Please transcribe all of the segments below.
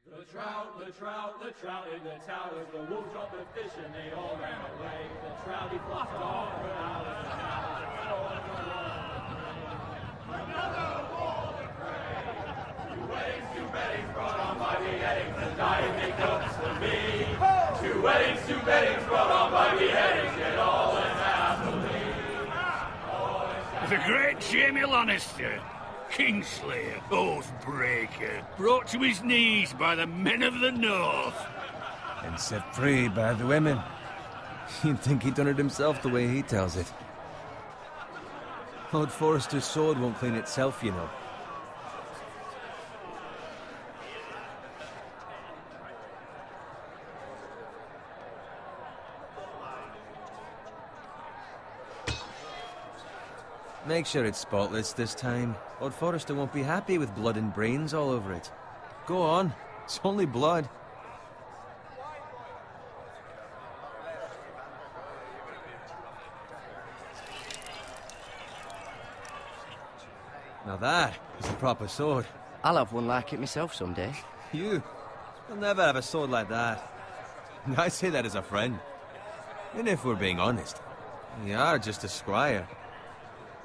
The trout in the towers, the wolf dropped the fish and they all ran away. The trout he flopped off for hours and hours. Another wall to pray. Two weddings brought on by beheadings, and dying make notes for me. Two weddings brought on by beheadings, yet all is happily. The great Jamie Lannister, Kingslayer, Oathbreaker, brought to his knees by the men of the North. And set free by the women. You'd think he'd done it himself the way he tells it. Lord Forrester's sword won't clean itself, you know. Make sure it's spotless this time. Lord Forrester won't be happy with blood and brains all over it. Go on. It's only blood. Now that is a proper sword. I'll have one like it myself someday. You'll never have a sword like that. I say that as a friend. And if we're being honest, you are just a squire.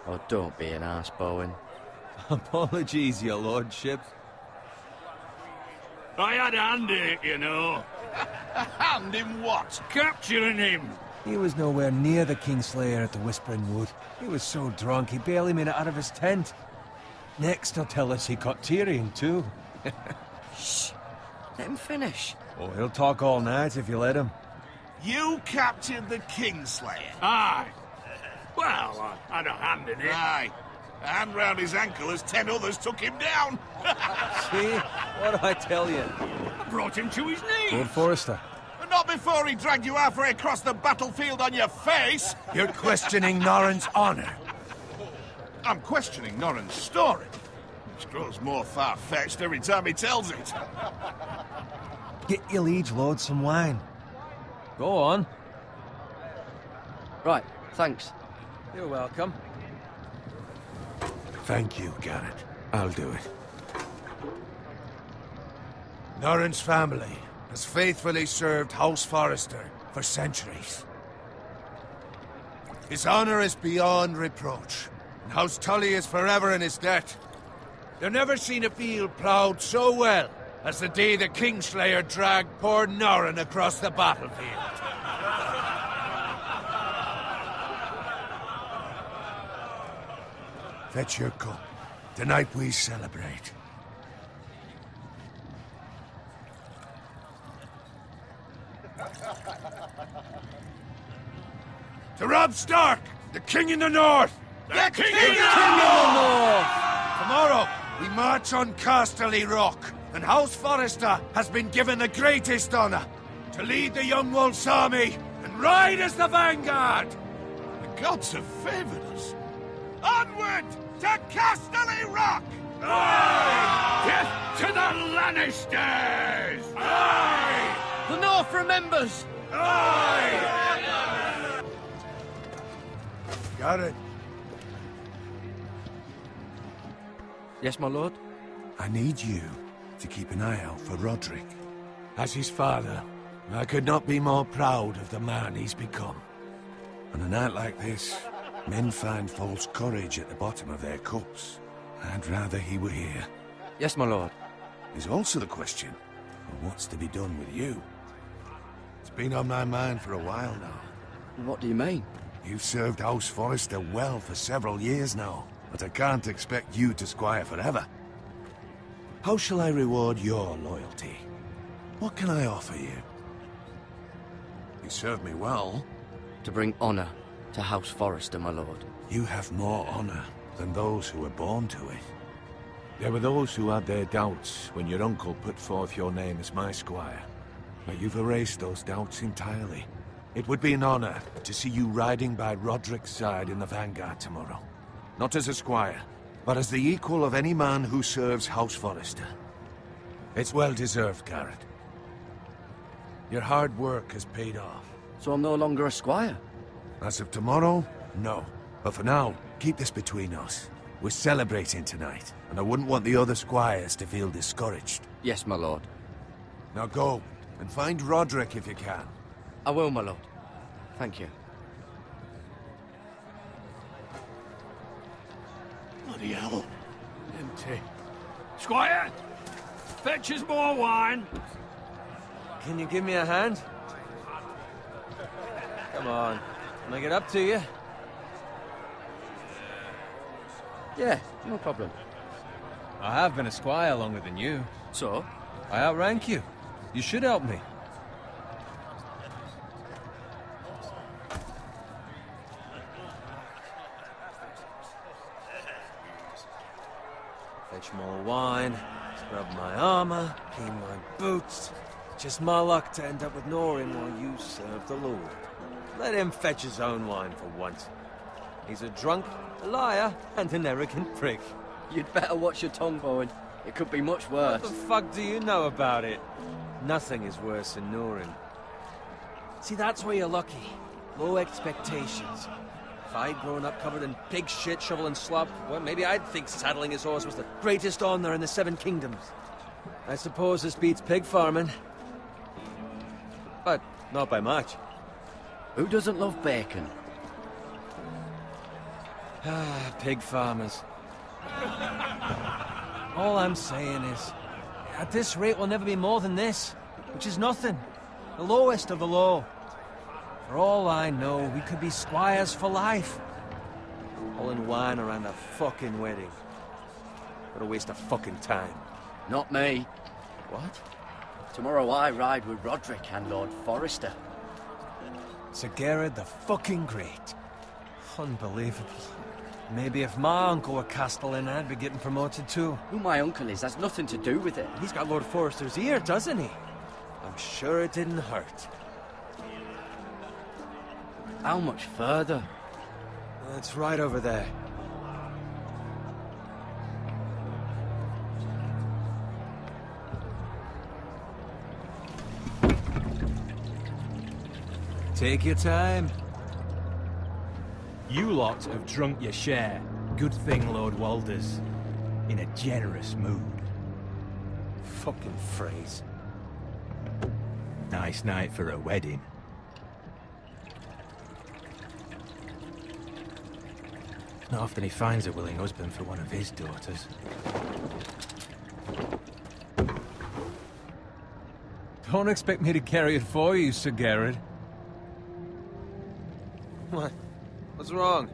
Oh, don't be an arse, Bowen. Apologies, your lordship. I had a hand in it, you know. A hand in what? Capturing him. He was nowhere near the Kingslayer at the Whispering Wood. He was so drunk he barely made it out of his tent. Next he'll tell us he caught Tyrion too. Shh. Let him finish. Oh, he'll talk all night if you let him. You captured the Kingslayer? Aye. Well, I had a hand in it. Aye. A hand round his ankle as 10 others took him down. See? What do I tell you? I brought him to his knees. Lord Forrester. Not before he dragged you halfway across the battlefield on your face. You're questioning Norrin's honor. I'm questioning Norrin's story, which grows more far-fetched every time he tells it. Get your liege lord some wine. Go on. Right, thanks. You're welcome. Thank you, Garrett. I'll do it. Norrin's family has faithfully served House Forrester for centuries. His honor is beyond reproach, and House Tully is forever in his debt. They've never seen a field ploughed so well as the day the Kingslayer dragged poor Norrin across the battlefield. Fetch your cup. Tonight we celebrate. To Robb Stark, the King in the North! The King King of the North! Tomorrow, we march on Casterly Rock, and House Forrester has been given the greatest honor to lead the Young Wolf's army and ride as the vanguard! The gods have favored us. Onward to Casterly Rock! Aye! Death to the Lannisters! Aye! The North remembers! Aye! Got it. Yes, my lord? I need you to keep an eye out for Roderick. As his father, I could not be more proud of the man he's become. On a night like this, men find false courage at the bottom of their cups. I'd rather he were here. Yes, my lord. There's also the question of what's to be done with you. It's been on my mind for a while now. What do you mean? You've served House Forrester well for several years now, but I can't expect you to squire forever. How shall I reward your loyalty? What can I offer you? You served me well. To bring honor to House Forrester, my lord. You have more honor than those who were born to it. There were those who had their doubts when your uncle put forth your name as my squire. But you've erased those doubts entirely. It would be an honor to see you riding by Roderick's side in the vanguard tomorrow. Not as a squire, but as the equal of any man who serves House Forrester. It's well deserved, Garrett. Your hard work has paid off. So I'm no longer a squire? As of tomorrow, no. But for now, keep this between us. We're celebrating tonight, and I wouldn't want the other squires to feel discouraged. Yes, my lord. Now go, and find Roderick if you can. I will, my lord. Thank you. Bloody hell. Empty. Squire! Fetch us more wine. Can you give me a hand? Come on. Can I get up to you? Yeah, no problem. I have been a squire longer than you. So? I outrank you. You should help me. Fetch more wine, scrub my armor, clean my boots. Just my luck to end up with Norin while you serve the Lord. Let him fetch his own wine for once. He's a drunk, a liar, and an arrogant prick. You'd better watch your tongue, Bowen. It could be much worse. What the fuck do you know about it? Nothing is worse than Norin. See, that's where you're lucky. Low expectations. If I'd grown up covered in pig shit, shovel and slop, well, maybe I'd think saddling his horse was the greatest honor in the Seven Kingdoms. I suppose this beats pig farming. But not by much. Who doesn't love bacon? Ah, pig farmers. All I'm saying is, at this rate we'll never be more than this, which is nothing. The lowest of the low. For all I know, we could be squires for life. All in wine around a fucking wedding. What a waste of fucking time. Not me. What? Tomorrow I ride with Roderick and Lord Forrester. Sir Garrett the fucking Great. Unbelievable. Maybe if my uncle were Castellan, I'd be getting promoted too. Who my uncle is has nothing to do with it. He's got Lord Forrester's ear, doesn't he? I'm sure it didn't hurt. How much further? It's right over there. Take your time. You lot have drunk your share. Good thing Lord Walder's in a generous mood. Fucking phrase. Nice night for a wedding. Not often he finds a willing husband for one of his daughters. Don't expect me to carry it for you, Sir Garrett. What? What's wrong?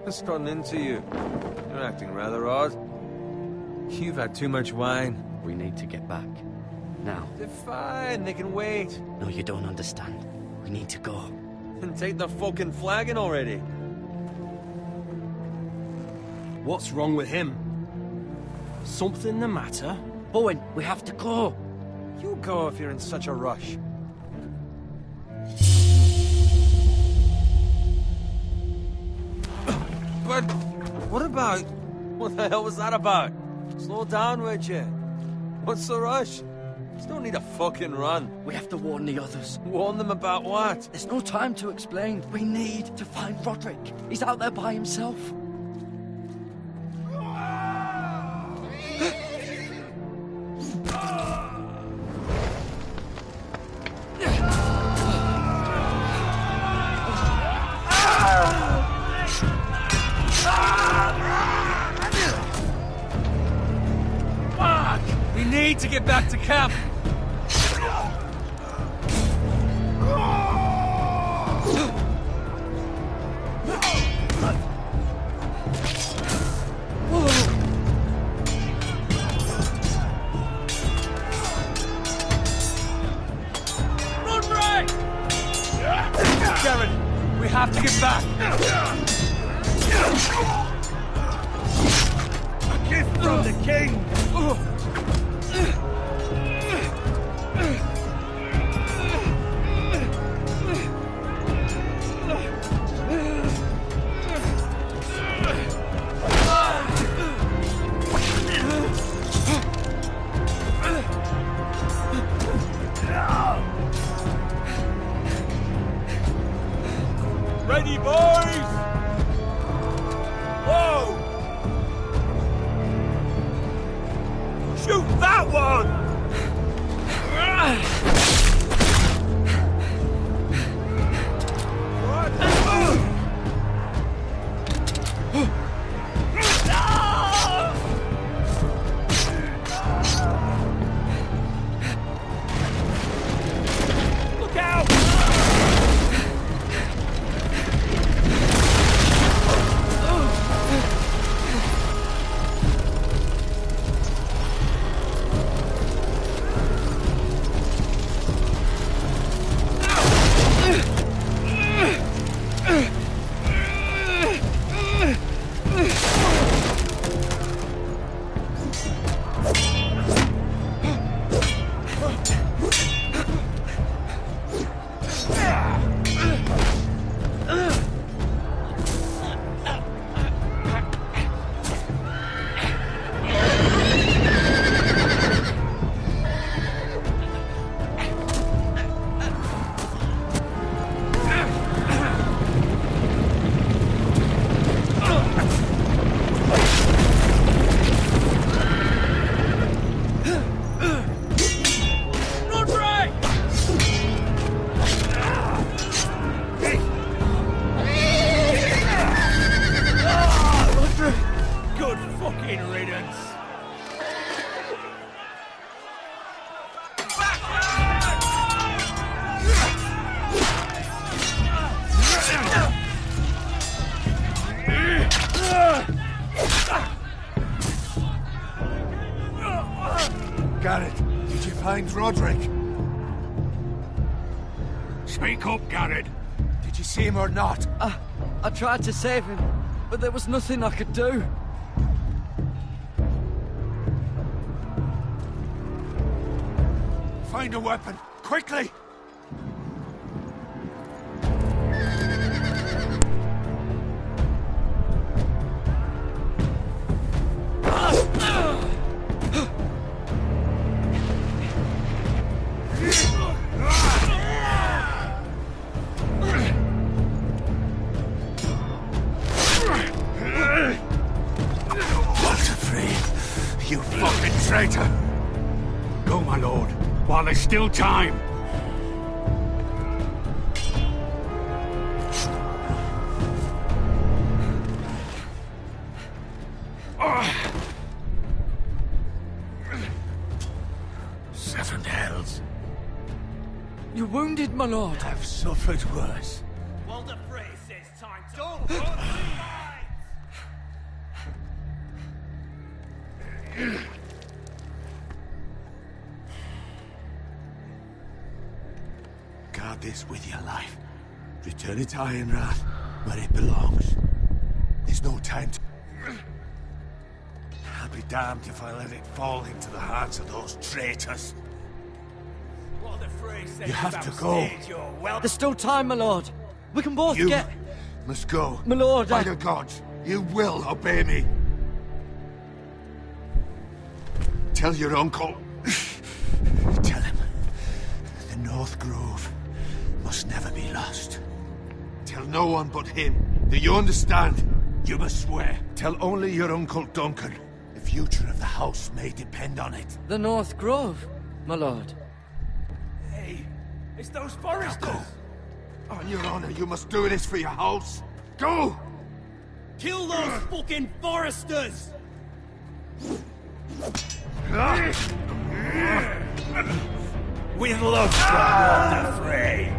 What's gotten into you? You're acting rather odd. You've had too much wine. We need to get back. Now. They're fine, they can wait. No, you don't understand. We need to go. And take the fucking flagon already. What's wrong with him? Something the matter? Bowen, we have to go. You go if you're in such a rush. But what about... What the hell was that about? Slow down, would you? What's the rush? There's no need to fucking run. We have to warn the others. Warn them about what? There's no time to explain. We need to find Roderick. He's out there by himself. We need to get back to camp! Run right! Garrett, we have to get back! A gift from the king! Ready, boys! Whoa! Shoot that one! Look out! Good fucking riddance! Garrett, did you find Roderick? Speak up, Garrett. Did you see him or not? I tried to save him, but there was nothing I could do. Find a weapon, quickly! You fucking traitor! Go, my lord, while there's still time. Seven hells. You're wounded, my lord. I've suffered worse. Walder Frey says time to... Don't Guard this with your life. Return it to Ironrath, where it belongs. There's no time to... I'll be damned if I let it fall into the hands of those traitors. Walder Frey says You have to go. You're well... There's still time, my lord. We can both You get... must go. My lord, By the gods, you will obey me. Tell your uncle. Tell him. The North Grove must never be lost. Tell no one but him. Do you understand? You must swear. Tell only your Uncle Duncan. The future of the house may depend on it. The North Grove, my lord. Hey, it's those foresters! Go. On your honor, you must do this for your house. Go! Kill those fucking foresters! with love from Walter Frey.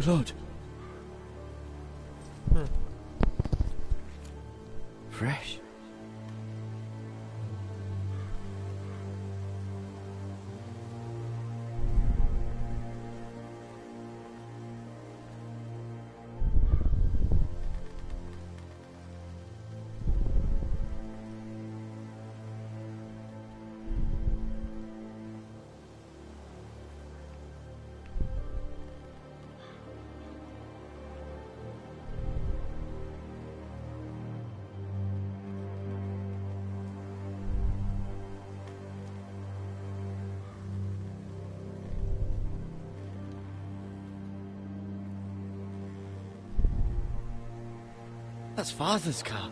Blood. Fresh. That's Father's car.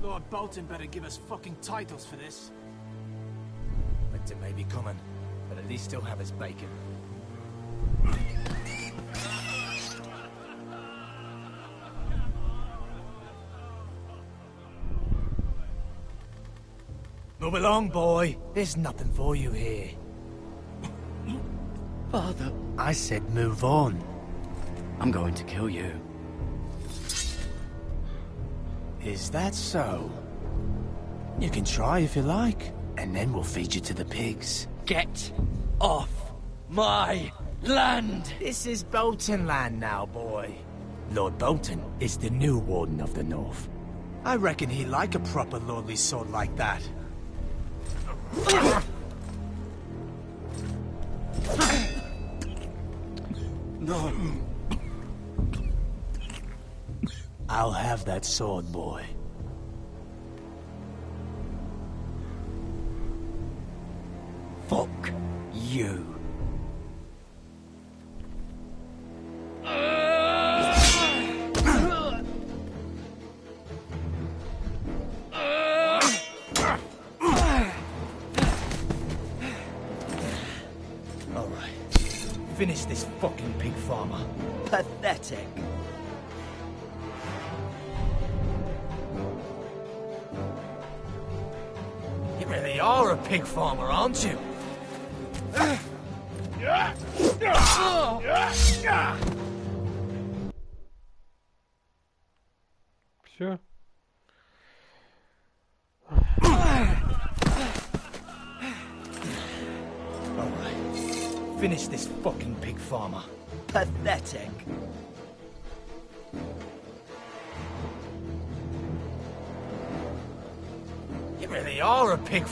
Lord Bolton better give us fucking titles for this. Winter may be coming, but at least he'll have his bacon. Move along, boy. There's nothing for you here. Father, I said move on. I'm going to kill you. Is that so? You can try if you like, and then we'll feed you to the pigs. Get off my land! This is Bolton land now, boy. Lord Bolton is the new Warden of the North. I reckon he'd like a proper lordly sword like that. No. I'll have that sword, boy. Fuck you. Finish this fucking pig farmer. Pathetic. You really are a pig farmer, aren't you? Все. finish this fucking pig farmer. Pathetic. You really are a pig.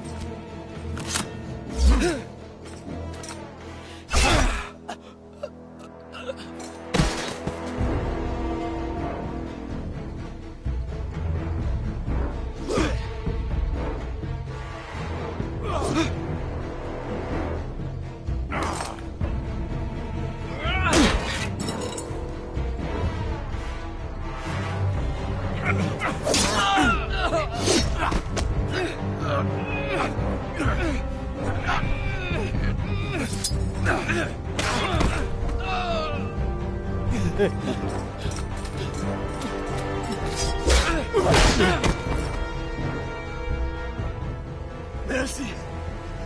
Mercy!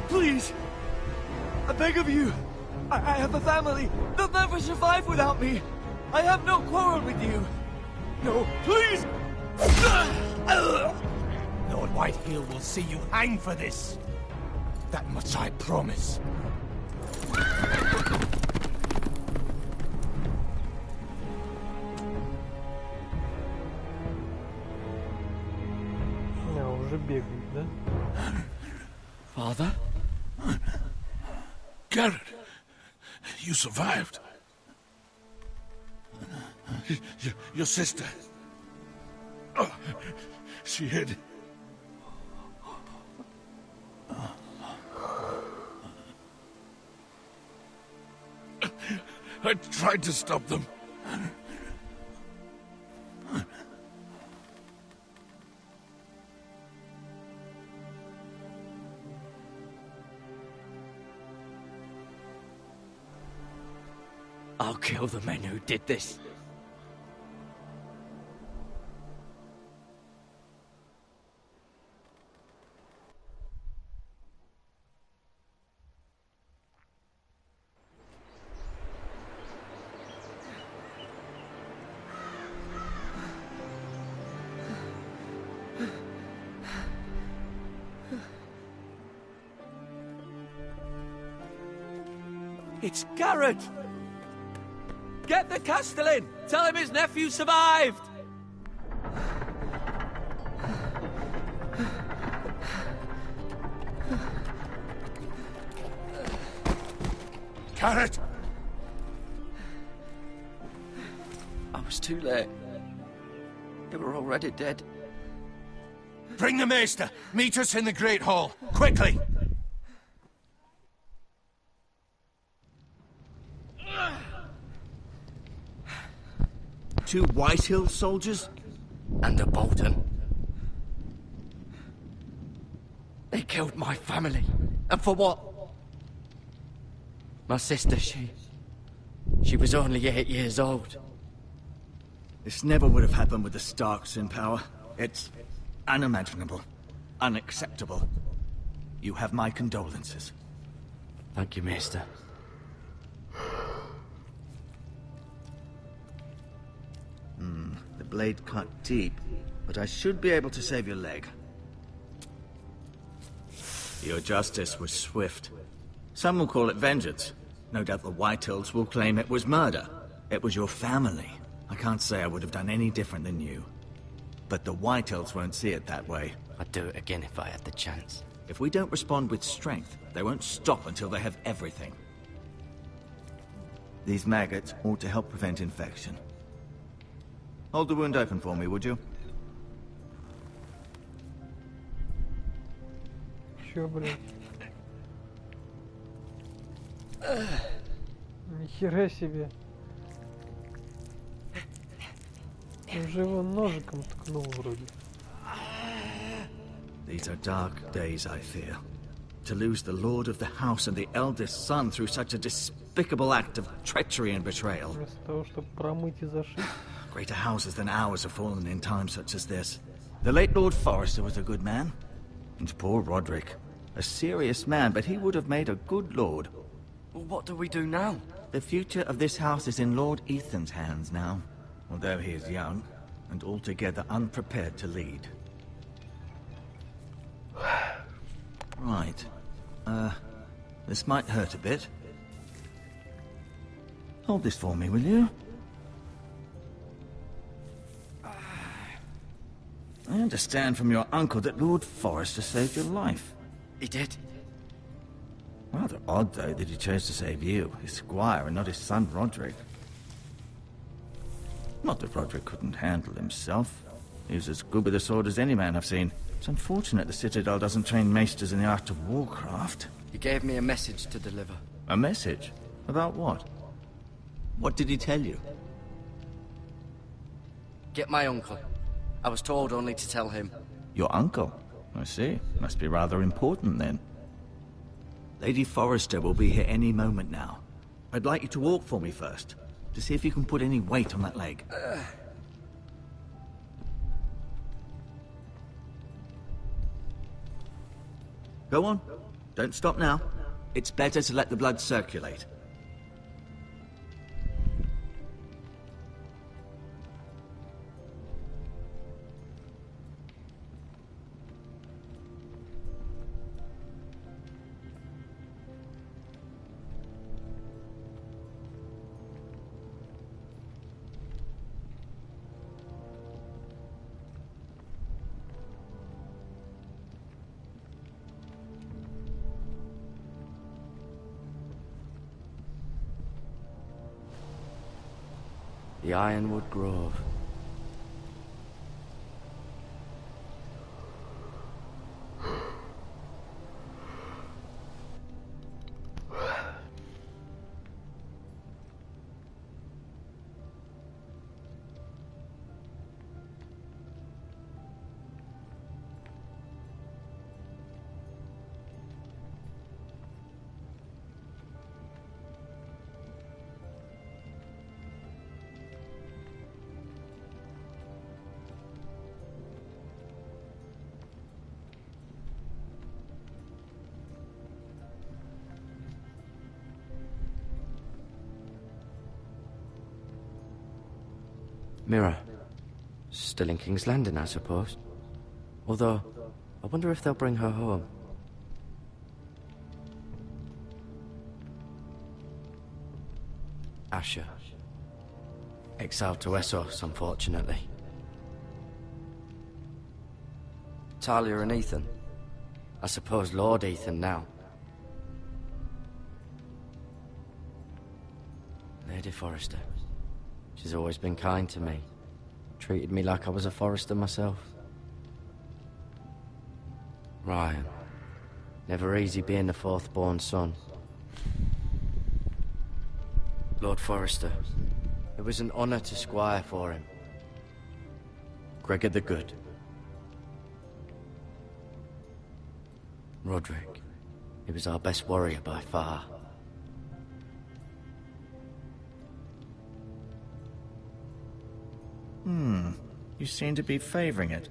Please! I beg of you! I have a family! They'll never survive without me! I have no quarrel with you! No, please! Lord Whitehill will see you hang for this. That much I promise. Уже бегает, да? Father? Garrett, you survived. Your sister. Oh, she hid. I tried to stop them. I'll kill the men who did this. It's Garrett! Get the Castellan! Tell him his nephew survived! Garrett! I was too late. They were already dead. Bring the Maester! Meet us in the Great Hall! Quickly! Two Whitehill soldiers? And a Bolton. They killed my family. And for what? My sister, she was only 8 years old. This never would have happened with the Starks in power. It's unimaginable. Unacceptable. You have my condolences. Thank you, Maester. The blade cut deep, but I should be able to save your leg. Your justice was swift. Some will call it vengeance. No doubt the Whitehills will claim it was murder. It was your family. I can't say I would have done any different than you. But the Whitehills won't see it that way. I'd do it again if I had the chance. If we don't respond with strength, they won't stop until they have everything. These maggots ought to help prevent infection. Hold the wound open for me, would you? Чё, блин? Нихера себе. Уже его ножиком ткнул вроде. These are dark days, I fear. To lose the lord of the house and the eldest son through such a despicable act of treachery and betrayal. Вместо того, чтобы промыть и зашить. Greater houses than ours have fallen in times such as this. The late Lord Forrester was a good man. And poor Roderick. A serious man, but he would have made a good lord. Well, what do we do now? The future of this house is in Lord Ethan's hands now. Although he is young, and altogether unprepared to lead. Right. This might hurt a bit. Hold this for me, will you? I understand from your uncle that Lord Forrester saved your life. He did? Rather odd, though, that he chose to save you, his squire, and not his son, Roderick. Not that Roderick couldn't handle himself. He was as good with a sword as any man I've seen. It's unfortunate the Citadel doesn't train maesters in the art of warcraft. He gave me a message to deliver. A message? About what? What did he tell you? Get my uncle. I was told only to tell him. Your uncle? I see. Must be rather important, then. Lady Forrester will be here any moment now. I'd like you to walk for me first, to see if you can put any weight on that leg. Go on. Don't stop now. It's better to let the blood circulate. The Ironwood Grove. Mirror. Still in King's Landing, I suppose. Although, I wonder if they'll bring her home. Asher. Exiled to Essos, unfortunately. Talia and Ethan. I suppose Lord Ethan now. Lady Forrester. She's always been kind to me. Treated me like I was a Forrester myself. Ryan. Never easy being the fourth-born son. Lord Forrester. It was an honor to squire for him. Gregor the Good. Roderick. He was our best warrior by far. You seem to be favoring it.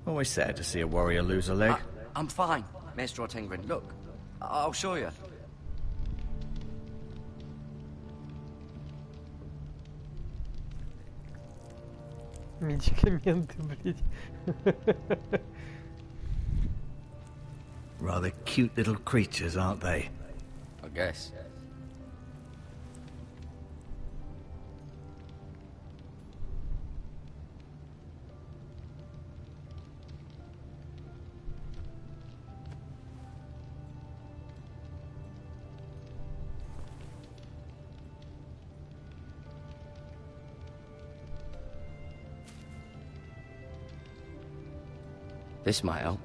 Always sad to see a warrior lose a leg. I'm fine, Maestro Tengrin. Look, I'll show you. Медикаменты, блядь. Rather cute little creatures, aren't they? I guess. This might help.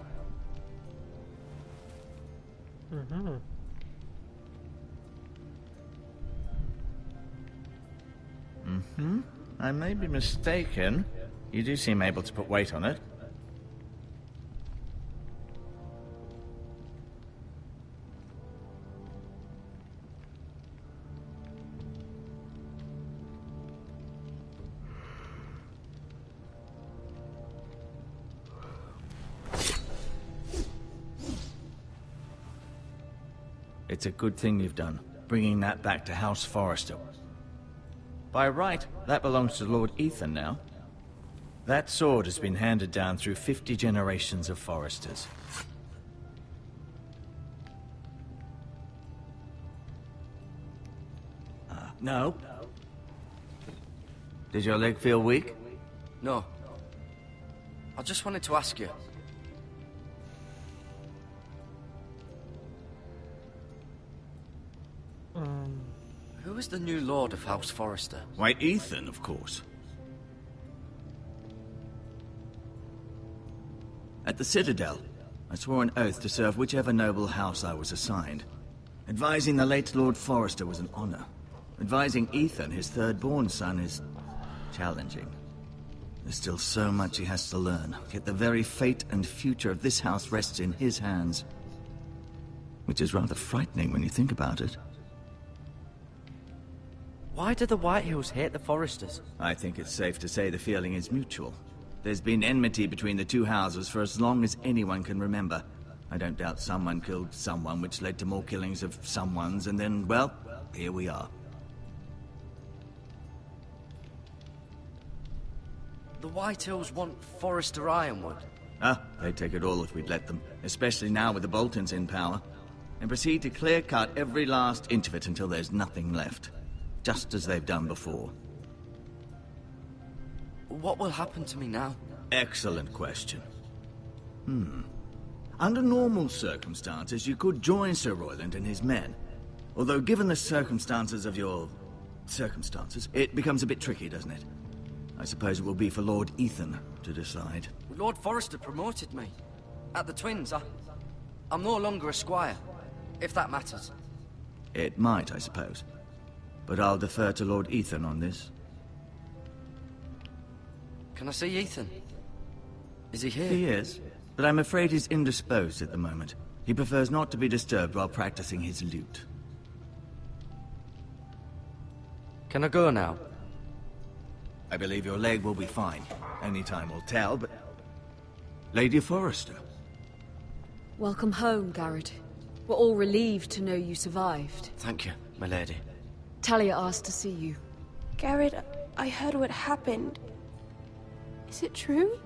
I may be mistaken. You do seem able to put weight on it. It's a good thing you've done, bringing that back to House Forrester. By right, that belongs to Lord Ethan now. That sword has been handed down through 50 generations of Forresters. No, Did your leg feel weak? No. I just wanted to ask you. Who is the new Lord of House Forrester? Why, Ethan, of course. At the Citadel, I swore an oath to serve whichever noble house I was assigned. Advising the late Lord Forrester was an honor. Advising Ethan, his third-born son, is challenging. There's still so much he has to learn, yet the very fate and future of this house rests in his hands. Which is rather frightening when you think about it. Why do the Whitehills hate the Forresters? I think it's safe to say the feeling is mutual. There's been enmity between the two houses for as long as anyone can remember. I don't doubt someone killed someone, which led to more killings of someones, and then, well, here we are. The Whitehills want Forrester Ironwood. They'd take it all if we'd let them, especially now with the Boltons in power, and proceed to clear-cut every last inch of it until there's nothing left. Just as they've done before. What will happen to me now? Excellent question. Under normal circumstances, you could join Sir Royland and his men. Although given the circumstances of your... circumstances, it becomes a bit tricky, doesn't it? I suppose it will be for Lord Ethan to decide. Lord Forrester promoted me. At the Twins, I'm no longer a squire, if that matters. It might, I suppose. But I'll defer to Lord Ethan on this. Can I see Ethan? Is he here? He is, but I'm afraid he's indisposed at the moment. He prefers not to be disturbed while practicing his lute. Can I go now? I believe your leg will be fine. Only time will tell, but... Lady Forrester. Welcome home, Garrett. We're all relieved to know you survived. Thank you, my lady. Talia asked to see you. Garrett, I heard what happened. Is it true?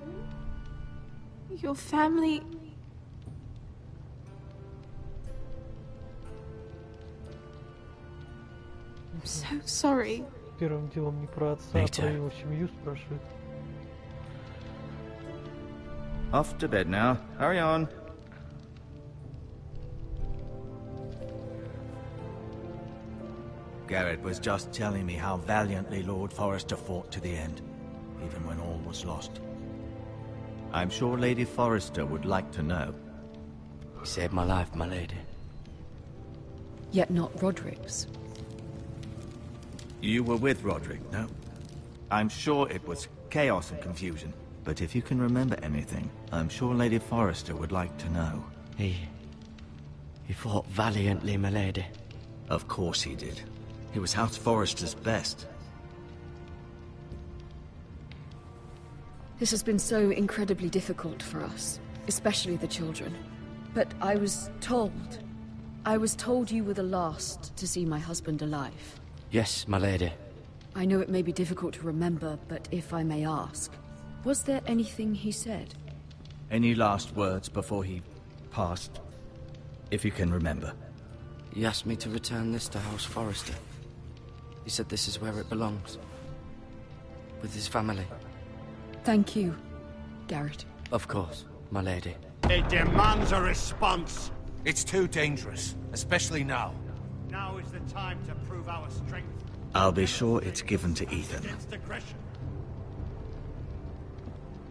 Your family... I'm so sorry. Первым делом не про отца, а про его семью спрашивает. Off to bed now. Hurry on. Garrett was just telling me how valiantly Lord Forrester fought to the end, even when all was lost. I'm sure Lady Forrester would like to know. He saved my life, my lady. Yet not Roderick's. You were with Roderick, no? I'm sure it was chaos and confusion. But if you can remember anything, I'm sure Lady Forrester would like to know. He fought valiantly, my lady. Of course he did. He was House Forrester's best. This has been so incredibly difficult for us, especially the children. But I was told you were the last to see my husband alive. Yes, my lady. I know it may be difficult to remember, but if I may ask, was there anything he said? Any last words before he passed? If you can remember. He asked me to return this to House Forrester. He said this is where it belongs. With his family. Thank you, Garrett. Of course, my lady. It demands a response. It's too dangerous, especially now. Now is the time to prove our strength. I'll be sure it's given to Ethan. Against aggression.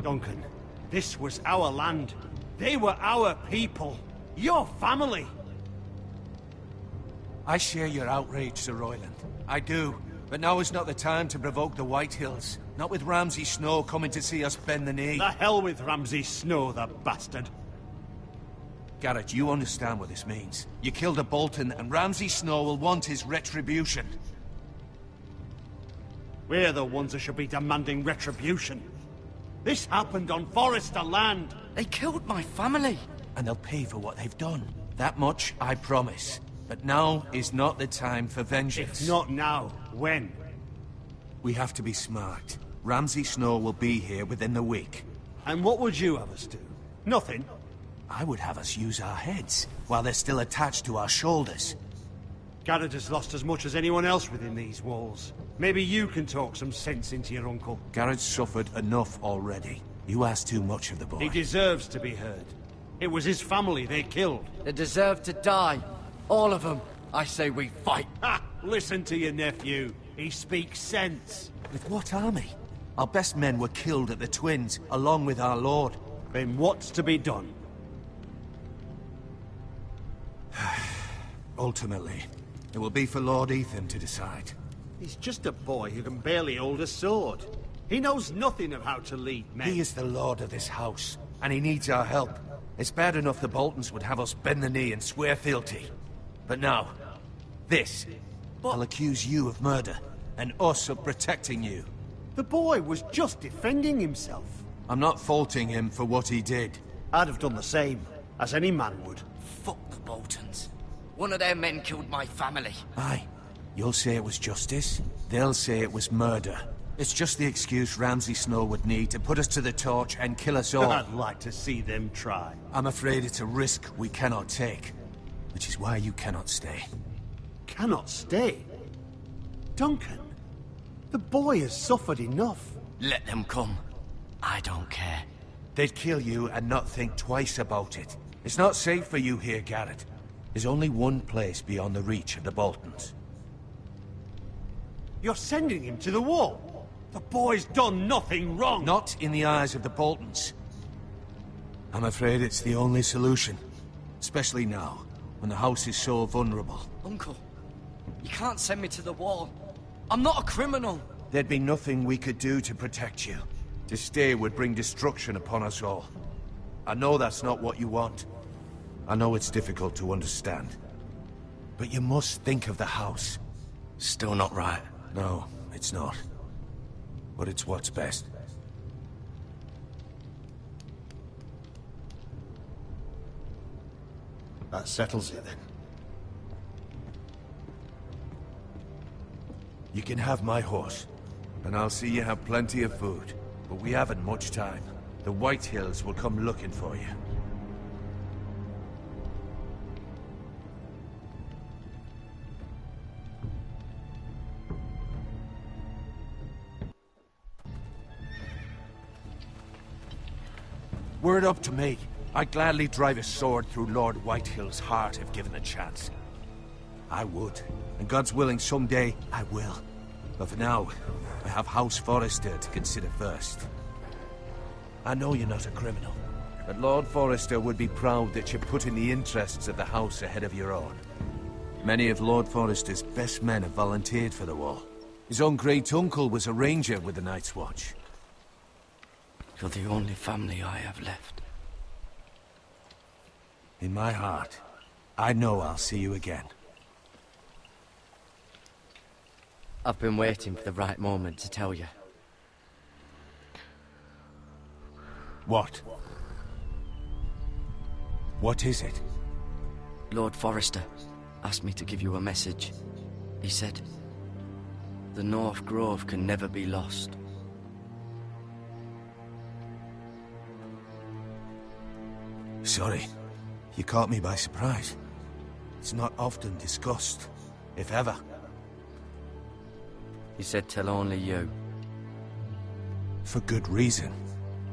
Duncan, this was our land. They were our people. Your family. I share your outrage, Sir Royland. I do. But now is not the time to provoke the Whitehills. Not with Ramsay Snow coming to see us bend the knee. The hell with Ramsay Snow, the bastard. Garrett, you understand what this means. You killed a Bolton, and Ramsay Snow will want his retribution. We're the ones that should be demanding retribution. This happened on Forrester land. They killed my family. And they'll pay for what they've done. That much, I promise. But now is not the time for vengeance. If not now, when? We have to be smart. Ramsay Snow will be here within the week. And what would you have us do? Nothing. I would have us use our heads, while they're still attached to our shoulders. Garrett has lost as much as anyone else within these walls. Maybe you can talk some sense into your uncle. Garrett's suffered enough already. You ask too much of the boy. He deserves to be heard. It was his family they killed. They deserve to die. All of them. I say we fight. Ha! Listen to your nephew. He speaks sense. With what army? Our best men were killed at the Twins, along with our lord. Then what's to be done? Ultimately, it will be for Lord Ethan to decide. He's just a boy who can barely hold a sword. He knows nothing of how to lead men. He is the lord of this house, and he needs our help. It's bad enough the Boltons would have us bend the knee and swear fealty. But now, this. I'll accuse you of murder, and us of protecting you. The boy was just defending himself. I'm not faulting him for what he did. I'd have done the same, as any man would. Fuck the Boltons. One of their men killed my family. Aye. You'll say it was justice. They'll say it was murder. It's just the excuse Ramsay Snow would need to put us to the torch and kill us all. I'd like to see them try. I'm afraid it's a risk we cannot take. Which is why you cannot stay. Cannot stay? Duncan, the boy has suffered enough. Let them come. I don't care. They'd kill you and not think twice about it. It's not safe for you here, Garrett. There's only one place beyond the reach of the Boltons. You're sending him to the wall? The boy's done nothing wrong! Not in the eyes of the Boltons. I'm afraid it's the only solution. Especially now, when the house is so vulnerable. Uncle, you can't send me to the wall. I'm not a criminal. There'd be nothing we could do to protect you. To stay would bring destruction upon us all. I know that's not what you want. I know it's difficult to understand. But you must think of the house. Still not right. No, it's not. But it's what's best. That settles it, then. You can have my horse, and I'll see you have plenty of food. But we haven't much time. The White Hills will come looking for you. Were it up to me, I'd gladly drive a sword through Lord Whitehill's heart if given the chance. I would, and God's willing someday I will. But for now, I have House Forrester to consider first. I know you're not a criminal, but Lord Forrester would be proud that you're putting the interests of the house ahead of your own. Many of Lord Forrester's best men have volunteered for the war. His own great-uncle was a ranger with the Night's Watch. You're the only family I have left. In my heart, I know I'll see you again. I've been waiting for the right moment to tell you. What? What is it? Lord Forrester asked me to give you a message. He said, the North Grove can never be lost. Sorry. You caught me by surprise. It's not often discussed, if ever. He said tell only you. For good reason.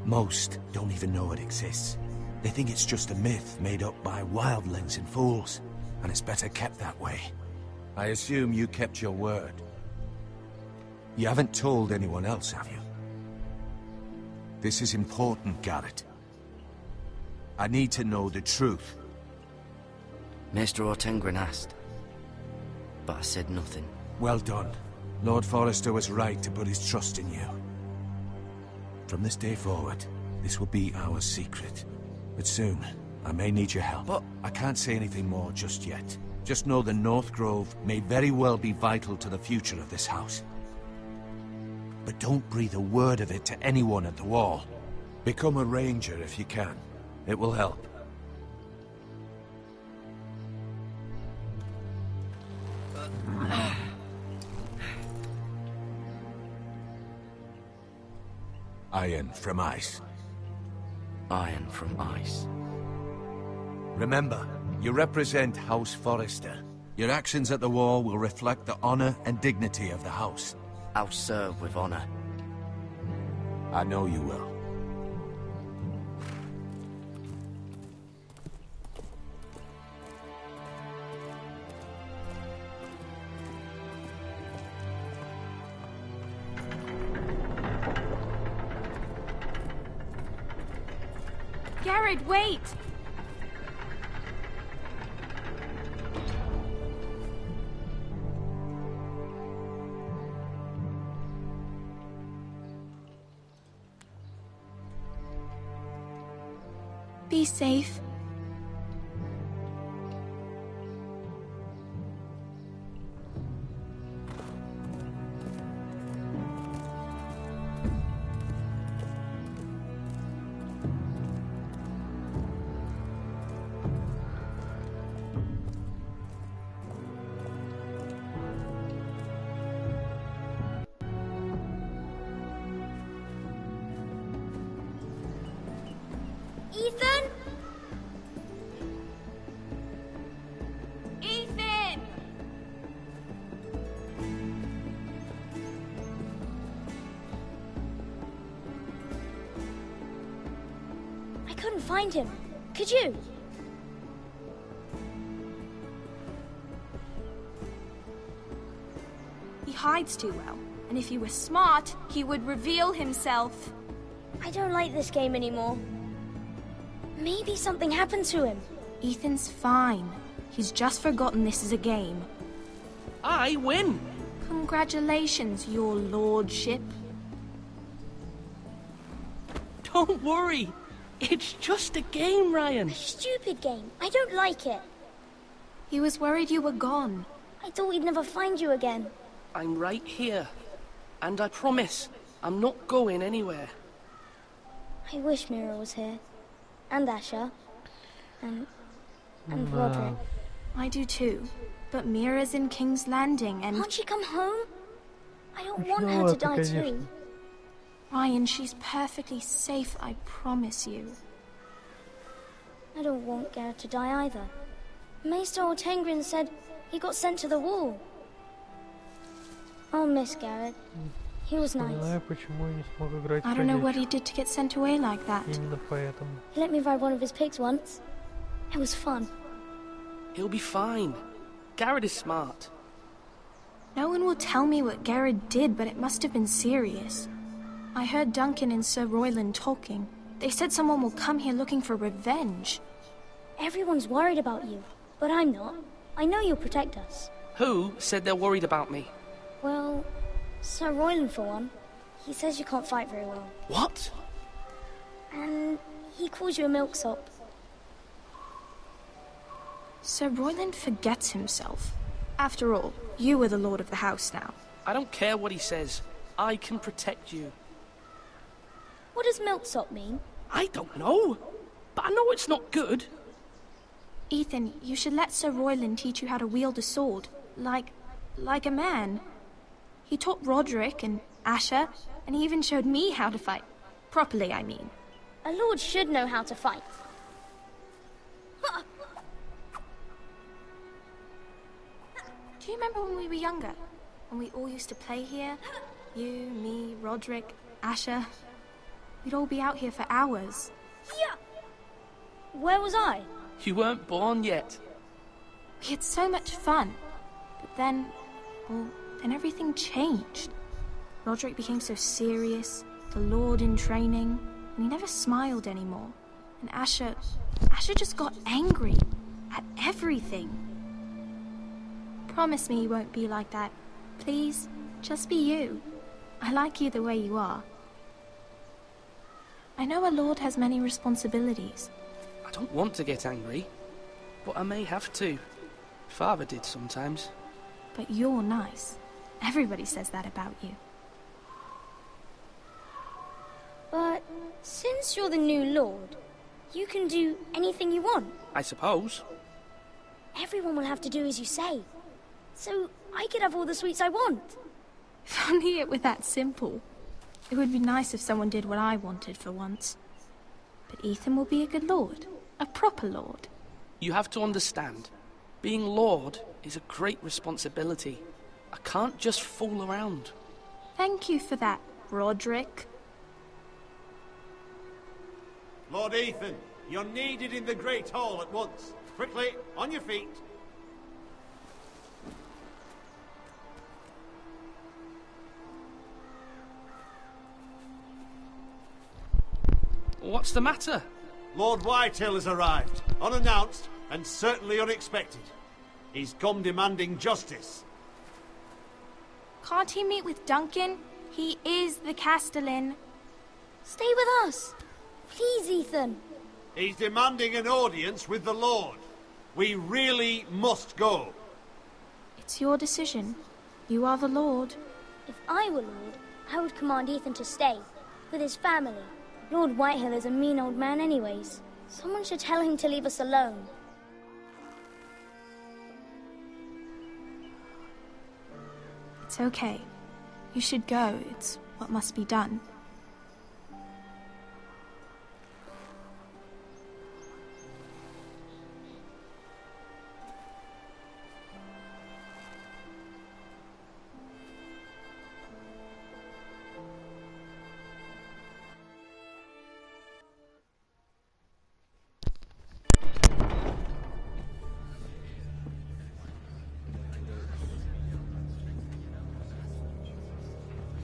Most don't even know it exists. They think it's just a myth made up by wildlings and fools, and it's better kept that way. I assume you kept your word. You haven't told anyone else, have you? This is important, Garrett. I need to know the truth. Maester Ortengren asked, but I said nothing. Well done. Lord Forrester was right to put his trust in you. From this day forward, this will be our secret. But soon, I may need your help. But I can't say anything more just yet. Just know the North Grove may very well be vital to the future of this house. But don't breathe a word of it to anyone at the wall. Become a ranger if you can. It will help. Iron from ice. Iron from ice. Remember, you represent House Forrester. Your actions at the wall will reflect the honor and dignity of the house. I'll serve with honor. I know you will. Garrett, wait! Be safe. Ethan? Ethan! I couldn't find him. Could you? He hides too well, and if he were smart, he would reveal himself. I don't like this game anymore. Maybe something happened to him. Ethan's fine. He's just forgotten this is a game. I win! Congratulations, your lordship. Don't worry. It's just a game, Ryan. A stupid game. I don't like it. He was worried you were gone. I thought we'd never find you again. I'm right here. And I promise, I'm not going anywhere. I wish Mira was here. And Asher. And Roderick. I do too. But Mira's in King's Landing and... Can't she come home? I don't want her to die too. Ryan, she's perfectly safe, I promise you. I don't want Garrett to die either. Maester Ortengrin said he got sent to the wall. I'll miss Garrett. He was nice. I don't know what he did to get sent away like that. He let me ride one of his pigs once. It was fun. He'll be fine. Garrett is smart. No one will tell me what Garrett did, but it must have been serious. I heard Duncan and Sir Royland talking. They said someone will come here looking for revenge. Everyone's worried about you, but I'm not. I know you'll protect us. Who said they're worried about me? Well, Sir Royland for one. He says you can't fight very well. What? And he calls you a milksop. Sir Royland forgets himself. After all, you are the lord of the house now. I don't care what he says. I can protect you. What does milksop mean? I don't know. But I know it's not good. Ethan, you should let Sir Royland teach you how to wield a sword. Like a man. He taught Roderick and Asher, and he even showed me how to fight. Properly, I mean. A lord should know how to fight. Do you remember when we were younger? When we all used to play here? You, me, Roderick, Asher. We'd all be out here for hours. Yeah. Where was I? You weren't born yet. We had so much fun. But then, well, then everything changed. Roderick became so serious, the Lord in training, and he never smiled anymore. And Asher just got angry at everything. Promise me you won't be like that. Please, just be you. I like you the way you are. I know a lord has many responsibilities. I don't want to get angry, but I may have to. Father did sometimes. But you're nice. Everybody says that about you. But since you're the new lord, you can do anything you want. I suppose. Everyone will have to do as you say. So I could have all the sweets I want. If only it were that simple. It would be nice if someone did what I wanted for once. But Ethan will be a good lord. A proper lord. You have to understand. Being Lord is a great responsibility. I can't just fool around. Thank you for that, Roderick. Lord Ethan, you're needed in the Great Hall at once. Quickly, on your feet. What's the matter? Lord Whitehill has arrived, unannounced and certainly unexpected. He's come demanding justice. Can't he meet with Duncan? He is the Castellan. Stay with us. Please, Ethan. He's demanding an audience with the Lord. We really must go. It's your decision. You are the Lord. If I were Lord, I would command Ethan to stay, with his family. Lord Whitehill is a mean old man anyways. Someone should tell him to leave us alone. It's okay. You should go. It's what must be done.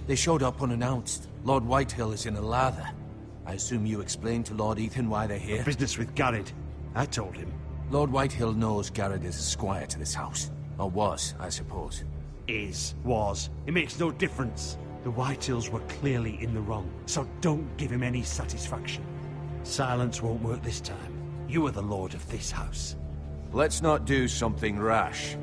They showed up unannounced. Lord Whitehill is in a lather. I assume you explained to Lord Ethan why they're here? Business with Garrett. I told him. Lord Whitehill knows Garrett is a squire to this house. Or was, I suppose. Was. It makes no difference. The Whitehills were clearly in the wrong, so don't give him any satisfaction. Silence won't work this time. You are the lord of this house. Let's not do something rash.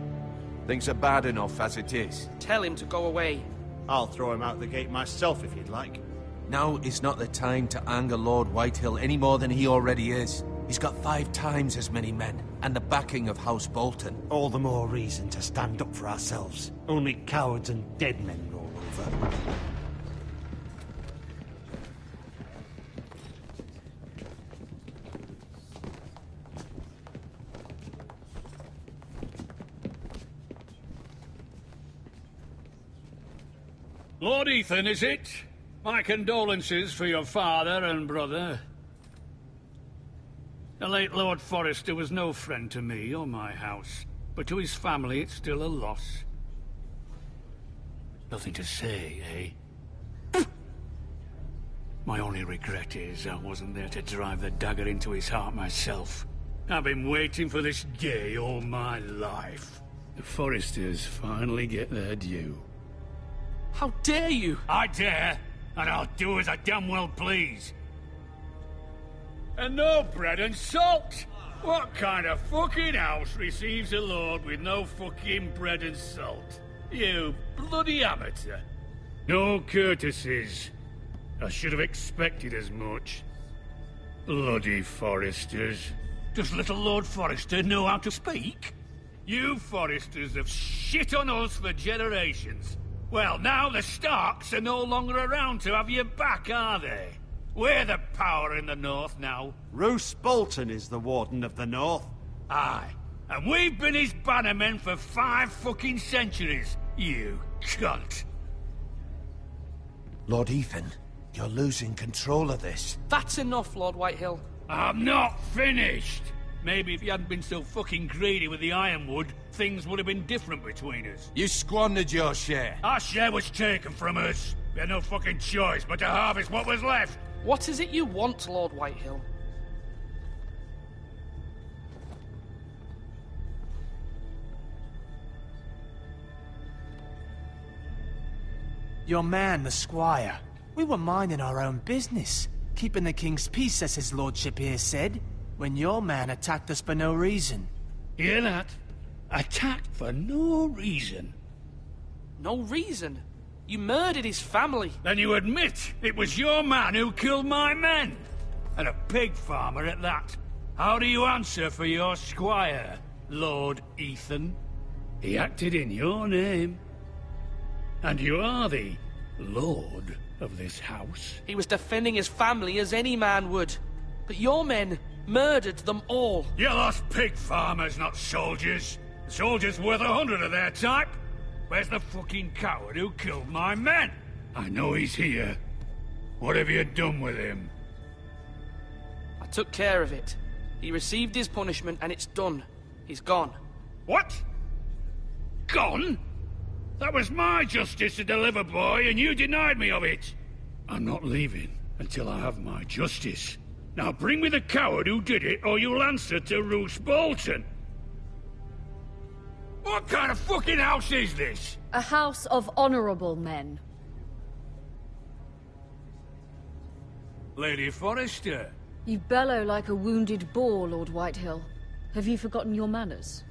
Things are bad enough as it is. Tell him to go away. I'll throw him out the gate myself if you'd like. Now is not the time to anger Lord Whitehill any more than he already is. He's got 5 times as many men, and the backing of House Bolton. All the more reason to stand up for ourselves. Only cowards and dead men roll over. Lord Ethan, is it? My condolences for your father and brother. The late Lord Forrester was no friend to me or my house, but to his family it's still a loss. Nothing to say, eh? My only regret is I wasn't there to drive the dagger into his heart myself. I've been waiting for this day all my life. The Forresters finally get their due. How dare you! I dare, and I'll do as I damn well please. And no bread and salt! What kind of fucking house receives a lord with no fucking bread and salt? You bloody amateur. No courtesies. I should have expected as much. Bloody Forresters. Does little Lord Forrester know how to speak? You Forresters have shit on us for generations. Well, now the Starks are no longer around to have you back, are they? We're the power in the north now. Roose Bolton is the Warden of the North. Aye. And we've been his bannermen for 5 fucking centuries, you cunt. Lord Ethan, you're losing control of this. That's enough, Lord Whitehill. I'm not finished. Maybe if you hadn't been so fucking greedy with the ironwood, things would have been different between us. You squandered your share. Our share was taken from us. We had no fucking choice but to harvest what was left. What is it you want, Lord Whitehill? Your man, the squire. We were minding our own business, keeping the king's peace, as his lordship here said, when your man attacked us for no reason. Hear that? Attacked for no reason. No reason? You murdered his family. Then you admit it was your man who killed my men. And a pig farmer at that. How do you answer for your squire, Lord Ethan? He acted in your name. And you are the lord of this house. He was defending his family as any man would. But your men murdered them all. You lost pig farmers, not soldiers. The soldier's worth 100 of their type. Where's the fucking coward who killed my men? I know he's here. What have you done with him? I took care of it. He received his punishment and it's done. He's gone. What? Gone? That was my justice to deliver, boy, and you denied me of it. I'm not leaving until I have my justice. Now bring me the coward who did it, or you'll answer to Roose Bolton. What kind of fucking house is this? A house of honorable men. Lady Forrester. You bellow like a wounded boar, Lord Whitehill. Have you forgotten your manners?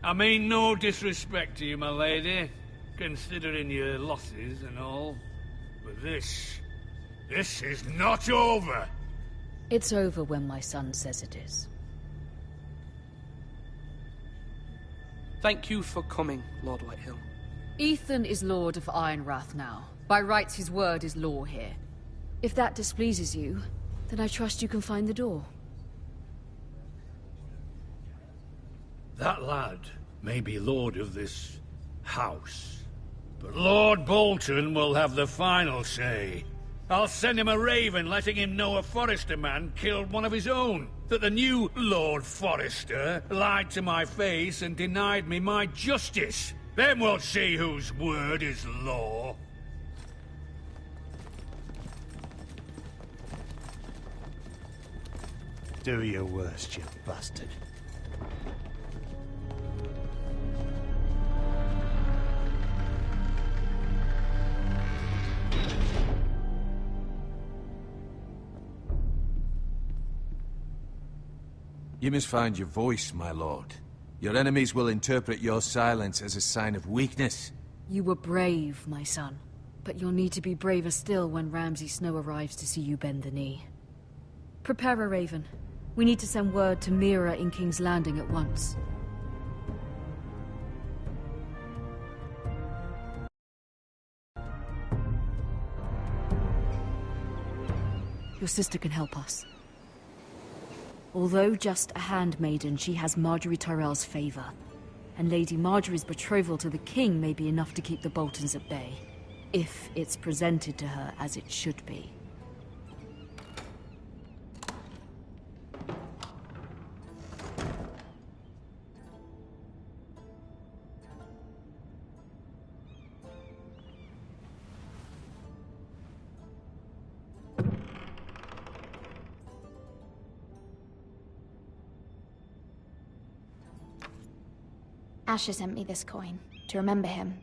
I mean no disrespect to you, my lady, considering your losses and all. But this is not over. It's over when my son says it is. Thank you for coming, Lord Whitehill. Ethan is Lord of Ironrath now. By rights, his word is law here. If that displeases you, then I trust you can find the door. That lad may be lord of this house, but Lord Bolton will have the final say. I'll send him a raven letting him know a Forrester man killed one of his own. That the new Lord Forrester lied to my face and denied me my justice. Then we'll see whose word is law. Do your worst, you bastard. You must find your voice, my lord. Your enemies will interpret your silence as a sign of weakness. You were brave, my son. But you'll need to be braver still when Ramsay Snow arrives to see you bend the knee. Prepare a raven. We need to send word to Mira in King's Landing at once. Your sister can help us. Although just a handmaiden, she has Marjorie Tyrell's favor. And Lady Marjorie's betrothal to the king may be enough to keep the Boltons at bay. If it's presented to her as it should be. Asher sent me this coin, to remember him.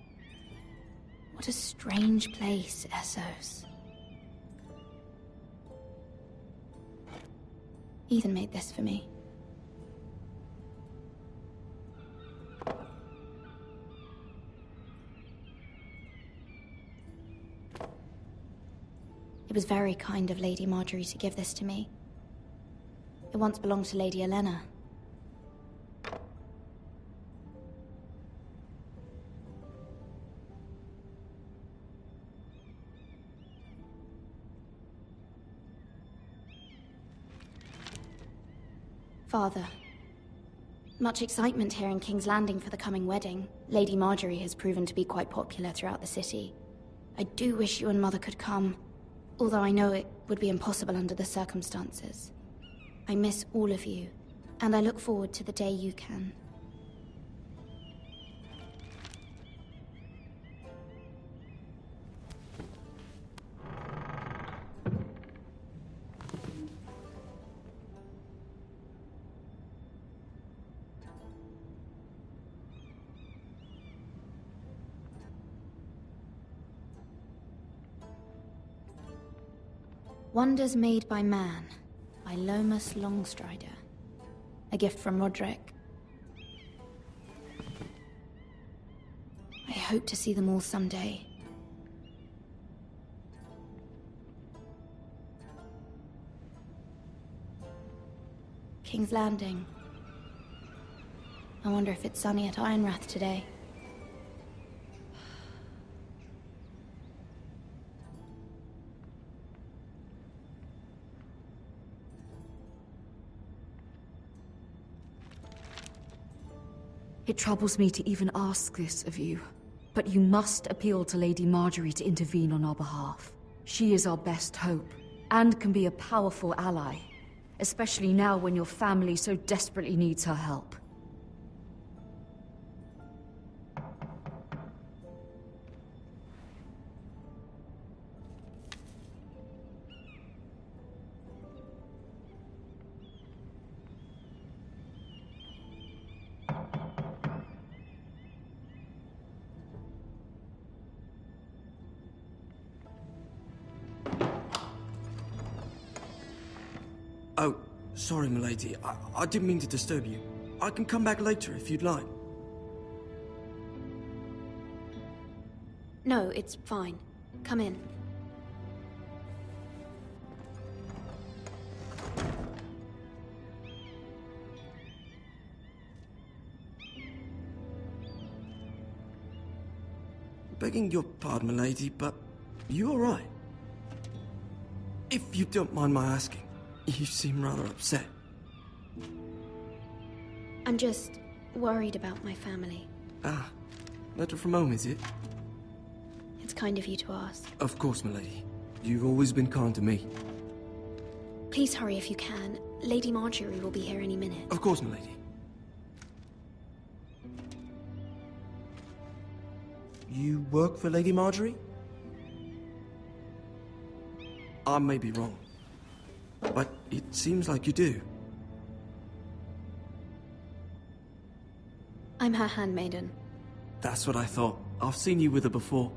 What a strange place, Essos. Ethan made this for me. It was very kind of Lady Marjorie to give this to me. It once belonged to Lady Elena. Father, much excitement here in King's Landing for the coming wedding. Lady Marjorie has proven to be quite popular throughout the city. I do wish you and Mother could come, although I know it would be impossible under the circumstances. I miss all of you, and I look forward to the day you can. Wonders Made by Man, by Lomas Longstrider. A gift from Roderick. I hope to see them all someday. King's Landing. I wonder if it's sunny at Ironrath today. It troubles me to even ask this of you, but you must appeal to Lady Marjorie to intervene on our behalf. She is our best hope, and can be a powerful ally, especially now when your family so desperately needs her help. Oh, sorry, milady. I didn't mean to disturb you. I can come back later if you'd like. No, it's fine. Come in. Begging your pardon, milady, but you all right? If you don't mind my asking, you seem rather upset. I'm just worried about my family. Ah, letter from home, is it? It's kind of you to ask. Of course, milady. You've always been kind to me. Please hurry if you can. Lady Marjorie will be here any minute. Of course, milady. You work for Lady Marjorie? I may be wrong, but it seems like you do. I'm her handmaiden. That's what I thought. I've seen you with her before.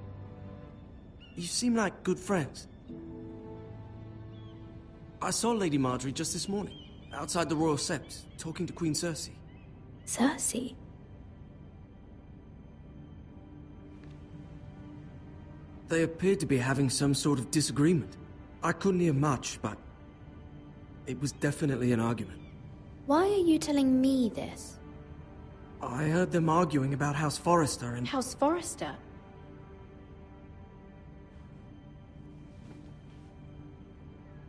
You seem like good friends. I saw Lady Marjorie just this morning, outside the Royal Sept, talking to Queen Cersei. Cersei? They appeared to be having some sort of disagreement. I couldn't hear much, but it was definitely an argument. Why are you telling me this? I heard them arguing about House Forrester and... House Forrester?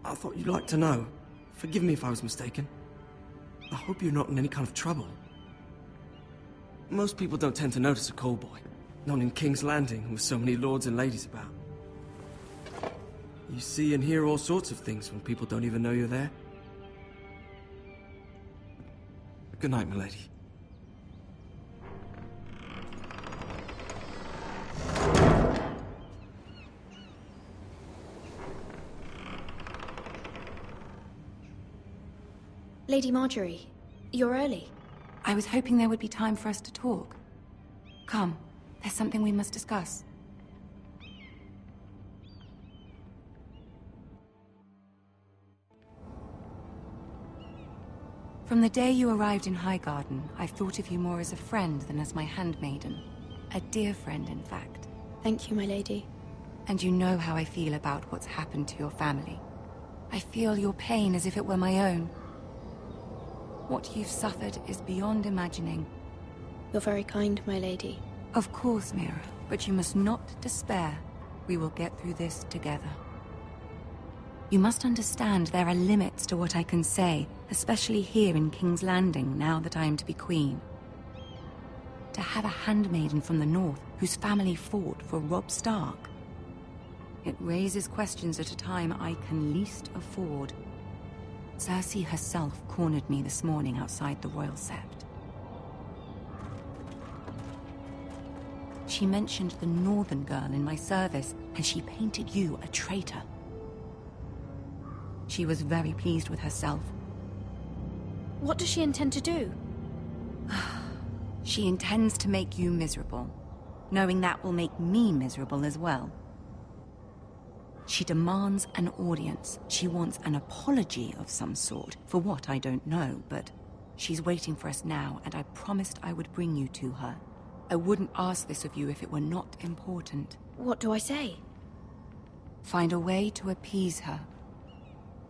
I thought you'd like to know. Forgive me if I was mistaken. I hope you're not in any kind of trouble. Most people don't tend to notice a callboy. Not in King's Landing, with so many lords and ladies about. You see and hear all sorts of things when people don't even know you're there. Good night, milady. Lady Marjorie, you're early. I was hoping there would be time for us to talk. Come, there's something we must discuss. From the day you arrived in Highgarden, I've thought of you more as a friend than as my handmaiden. A dear friend, in fact. Thank you, my lady. And you know how I feel about what's happened to your family. I feel your pain as if it were my own. What you've suffered is beyond imagining. You're very kind, my lady. Of course, Mira, but you must not despair. We will get through this together. You must understand there are limits to what I can say, especially here in King's Landing, now that I am to be queen. To have a handmaiden from the north whose family fought for Robb Stark. It raises questions at a time I can least afford. Cersei herself cornered me this morning outside the Royal Sept. She mentioned the northern girl in my service, and she painted you a traitor. She was very pleased with herself. What does she intend to do? She intends to make you miserable, knowing that will make me miserable as well. She demands an audience. She wants an apology of some sort, for what I don't know, but she's waiting for us now, and I promised I would bring you to her. I wouldn't ask this of you if it were not important. What do I say? Find a way to appease her.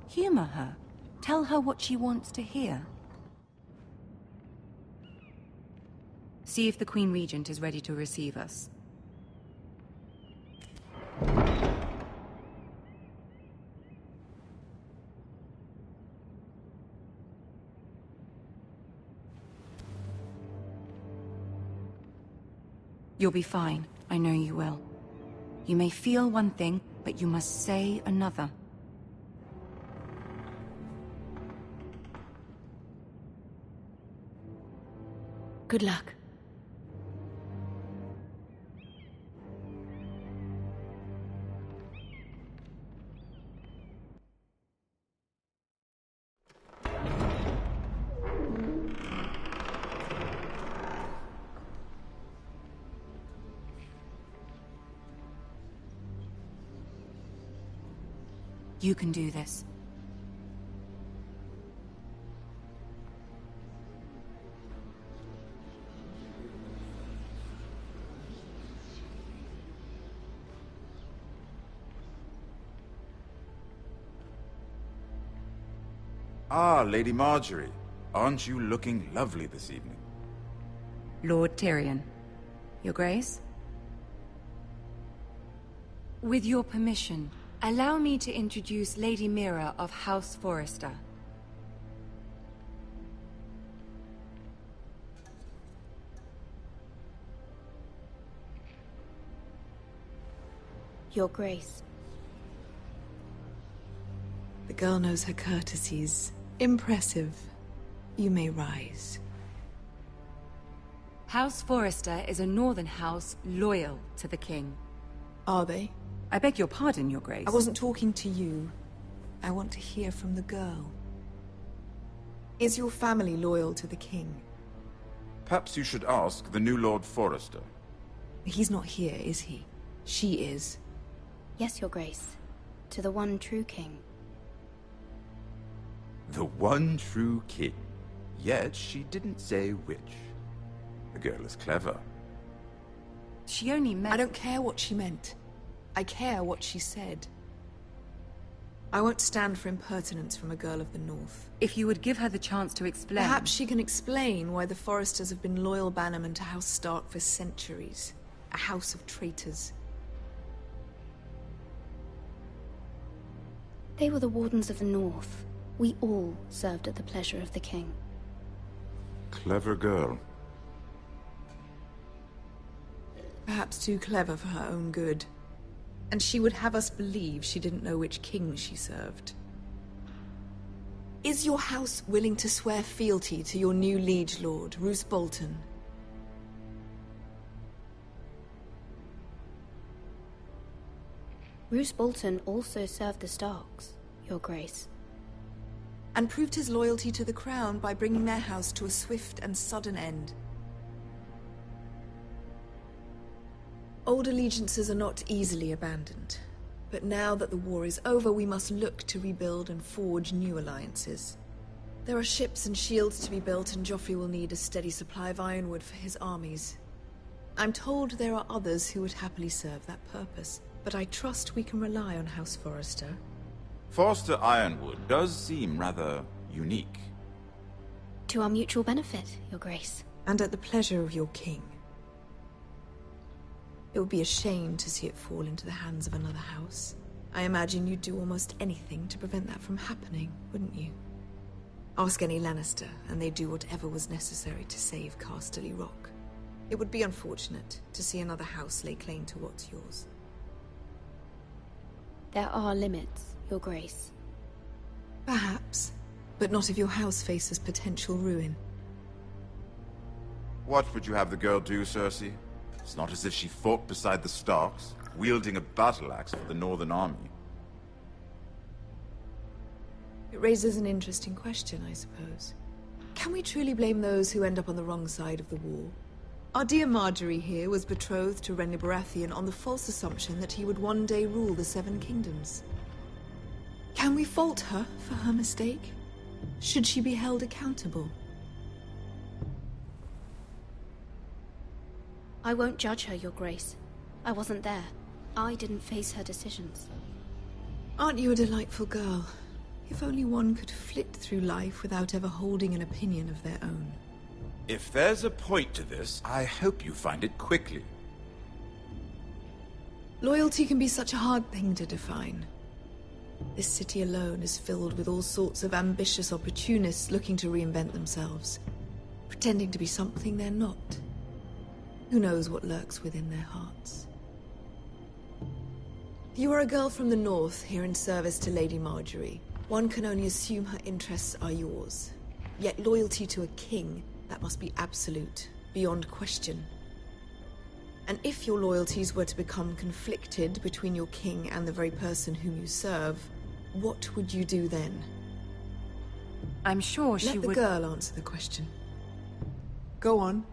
Humor her. Tell her what she wants to hear. See if the Queen Regent is ready to receive us. You'll be fine. I know you will. You may feel one thing, but you must say another. Good luck. You can do this. Ah, Lady Marjorie. Aren't you looking lovely this evening? Lord Tyrion. Your Grace? With your permission, allow me to introduce Lady Mira of House Forrester. Your Grace. The girl knows her courtesies. Impressive. You may rise. House Forrester is a northern house loyal to the king. Are they? I beg your pardon, Your Grace. I wasn't talking to you. I want to hear from the girl. Is your family loyal to the king? Perhaps you should ask the new Lord Forrester. He's not here, is he? She is. Yes, Your Grace. To the one true king. The one true king. Yet she didn't say which. The girl is clever. She only meant... I don't care what she meant. I care what she said. I won't stand for impertinence from a girl of the North. If you would give her the chance to explain... Perhaps she can explain why the Forresters have been loyal bannermen to House Stark for centuries. A house of traitors. They were the Wardens of the North. We all served at the pleasure of the king. Clever girl. Perhaps too clever for her own good. And she would have us believe she didn't know which king she served. Is your house willing to swear fealty to your new liege lord, Roose Bolton? Roose Bolton also served the Starks, Your Grace. And proved his loyalty to the crown by bringing their house to a swift and sudden end. Old allegiances are not easily abandoned. But now that the war is over, we must look to rebuild and forge new alliances. There are ships and shields to be built, and Joffrey will need a steady supply of ironwood for his armies. I'm told there are others who would happily serve that purpose, but I trust we can rely on House Forrester. Forster Ironwood does seem rather unique. To our mutual benefit, Your Grace. And at the pleasure of your king. It would be a shame to see it fall into the hands of another house. I imagine you'd do almost anything to prevent that from happening, wouldn't you? Ask any Lannister, and they'd do whatever was necessary to save Casterly Rock. It would be unfortunate to see another house lay claim to what's yours. There are limits, Your Grace. Perhaps, but not if your house faces potential ruin. What would you have the girl do, Cersei? It's not as if she fought beside the Starks, wielding a battle axe for the Northern Army. It raises an interesting question, I suppose. Can we truly blame those who end up on the wrong side of the war? Our dear Marjorie here was betrothed to Renly Baratheon on the false assumption that he would one day rule the Seven Kingdoms. Can we fault her for her mistake? Should she be held accountable? I won't judge her, Your Grace. I wasn't there. I didn't face her decisions. Aren't you a delightful girl? If only one could flit through life without ever holding an opinion of their own. If there's a point to this, I hope you find it quickly. Loyalty can be such a hard thing to define. This city alone is filled with all sorts of ambitious opportunists looking to reinvent themselves, pretending to be something they're not. Who knows what lurks within their hearts? You are a girl from the north, here in service to Lady Marjorie. One can only assume her interests are yours. Yet loyalty to a king, that must be absolute, beyond question. And if your loyalties were to become conflicted between your king and the very person whom you serve, what would you do then? I'm sure she would... Let the girl answer the question. Go on.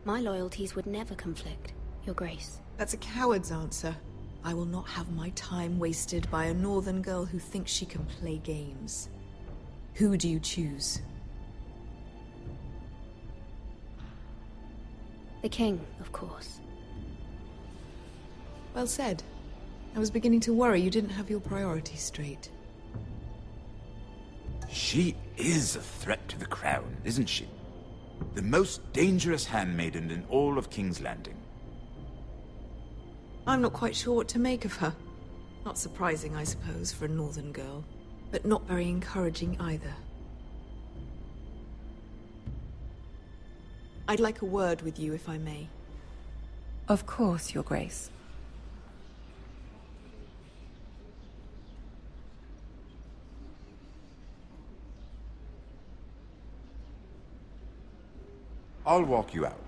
My loyalties would never conflict, Your Grace. That's a coward's answer. I will not have my time wasted by a northern girl who thinks she can play games. Who do you choose? The king, of course. Well said. I was beginning to worry you didn't have your priorities straight. She is a threat to the crown, isn't she? The most dangerous handmaiden in all of King's Landing. I'm not quite sure what to make of her. Not surprising, I suppose, for a northern girl, but not very encouraging either. I'd like a word with you, if I may. Of course, Your Grace. I'll walk you out.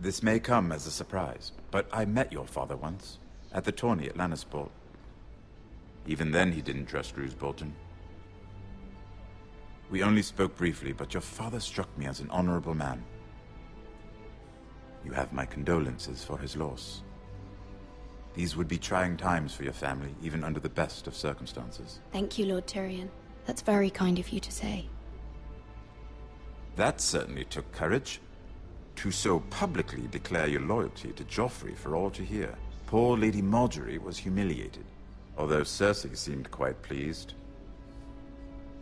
This may come as a surprise, but I met your father once, at the tourney at Lannisport. Even then he didn't trust Roose Bolton. We only spoke briefly, but your father struck me as an honorable man. You have my condolences for his loss. These would be trying times for your family, even under the best of circumstances. Thank you, Lord Tyrion. That's very kind of you to say. That certainly took courage. To so publicly declare your loyalty to Joffrey for all to hear. Poor Lady Marjorie was humiliated, although Cersei seemed quite pleased.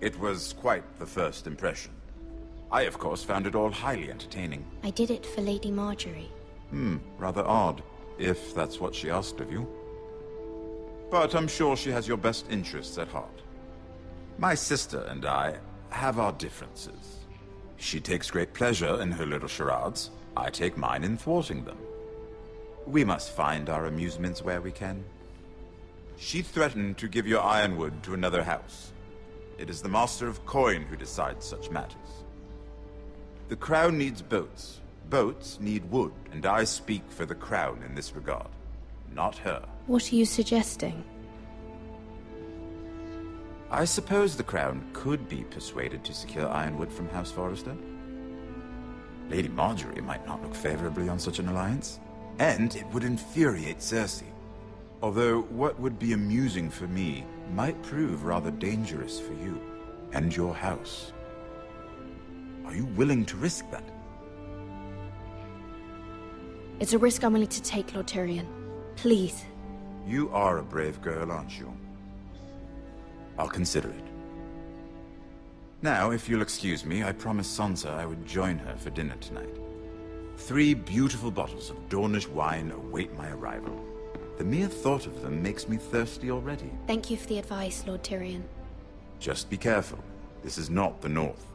It was quite the first impression. I, of course, found it all highly entertaining. I did it for Lady Marjorie. Rather odd, if that's what she asked of you. But I'm sure she has your best interests at heart. My sister and I have our differences. She takes great pleasure in her little charades. I take mine in thwarting them. We must find our amusements where we can. She threatened to give your ironwood to another house. It is the Master of Coin who decides such matters. The Crown needs boats. Boats need wood, and I speak for the Crown in this regard. Not her. What are you suggesting? I suppose the Crown could be persuaded to secure ironwood from House Forrester. Lady Marjorie might not look favorably on such an alliance, and it would infuriate Cersei. Although what would be amusing for me might prove rather dangerous for you and your house. Are you willing to risk that? It's a risk I'm willing to take, Lord Tyrion. Please. You are a brave girl, aren't you? I'll consider it. Now, if you'll excuse me, I promised Sansa I would join her for dinner tonight. 3 beautiful bottles of Dornish wine await my arrival. The mere thought of them makes me thirsty already. Thank you for the advice, Lord Tyrion. Just be careful. This is not the North.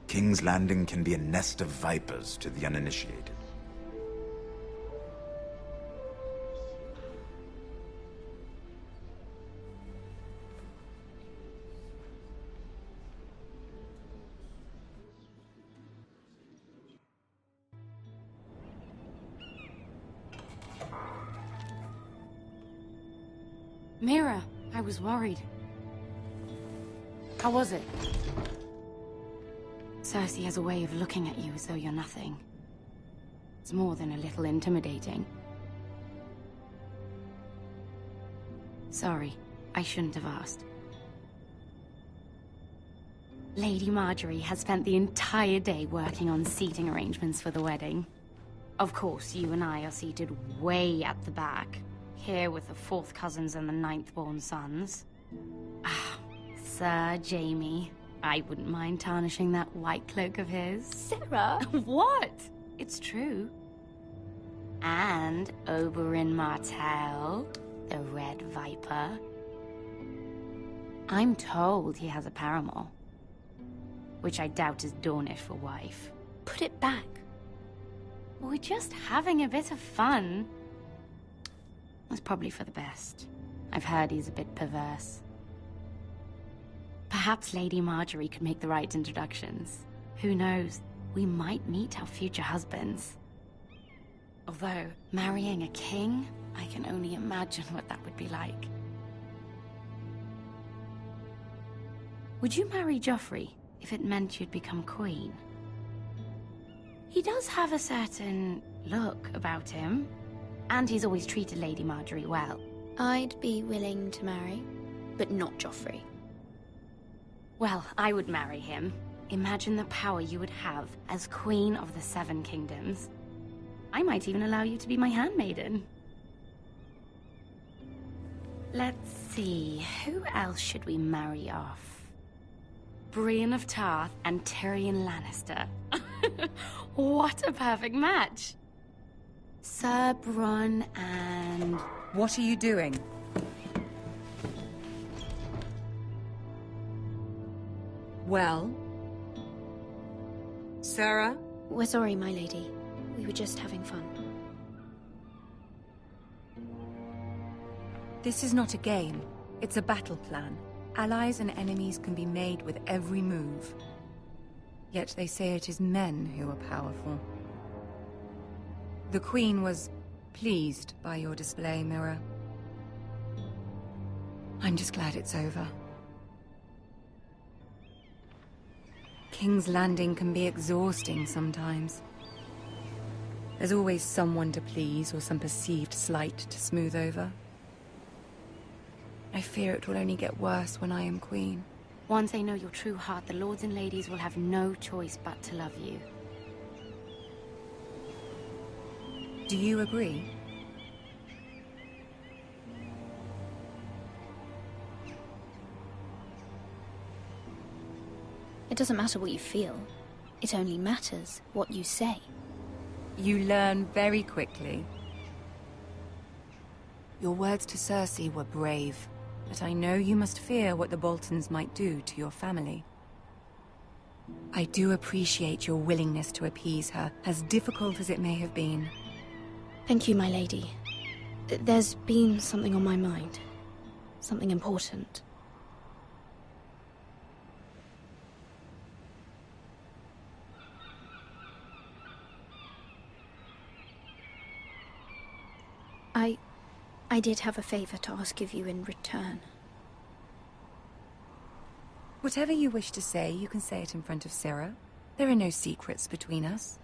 King's Landing can be a nest of vipers to the uninitiated. Mira, I was worried. How was it? Cersei has a way of looking at you as though you're nothing. It's more than a little intimidating. Sorry, I shouldn't have asked. Lady Marjorie has spent the entire day working on seating arrangements for the wedding. Of course, you and I are seated way at the back. Here with the 4th cousins and the 9th-born sons. Ah, Sir Jaime. I wouldn't mind tarnishing that white cloak of his. Sarah! What? It's true. And Oberyn Martell, the Red Viper. I'm told he has a paramour, which I doubt is Dornish for wife. Put it back. We're just having a bit of fun. That's probably for the best. I've heard he's a bit perverse. Perhaps Lady Marjorie could make the right introductions. Who knows? We might meet our future husbands. Although, marrying a king, I can only imagine what that would be like. Would you marry Joffrey if it meant you'd become queen? He does have a certain look about him, and he's always treated Lady Marjorie well. I'd be willing to marry, but not Joffrey. Well, I would marry him. Imagine the power you would have as Queen of the Seven Kingdoms. I might even allow you to be my handmaiden. Let's see, who else should we marry off? Brienne of Tarth and Tyrion Lannister. What a perfect match! Sir Bronn and... What are you doing? Well? Sarah? We're sorry, my lady. We were just having fun. This is not a game. It's a battle plan. Allies and enemies can be made with every move. Yet they say it is men who are powerful. The Queen was pleased by your display, Mira. I'm just glad it's over. King's Landing can be exhausting sometimes. There's always someone to please or some perceived slight to smooth over. I fear it will only get worse when I am queen. Once they know your true heart, the lords and ladies will have no choice but to love you. Do you agree? It doesn't matter what you feel. It only matters what you say. You learn very quickly. Your words to Cersei were brave, but I know you must fear what the Boltons might do to your family. I do appreciate your willingness to appease her, as difficult as it may have been. Thank you, my lady. There's been something on my mind. Something important. I did have a favor to ask of you in return. Whatever you wish to say, you can say it in front of Sarah. There are no secrets between us.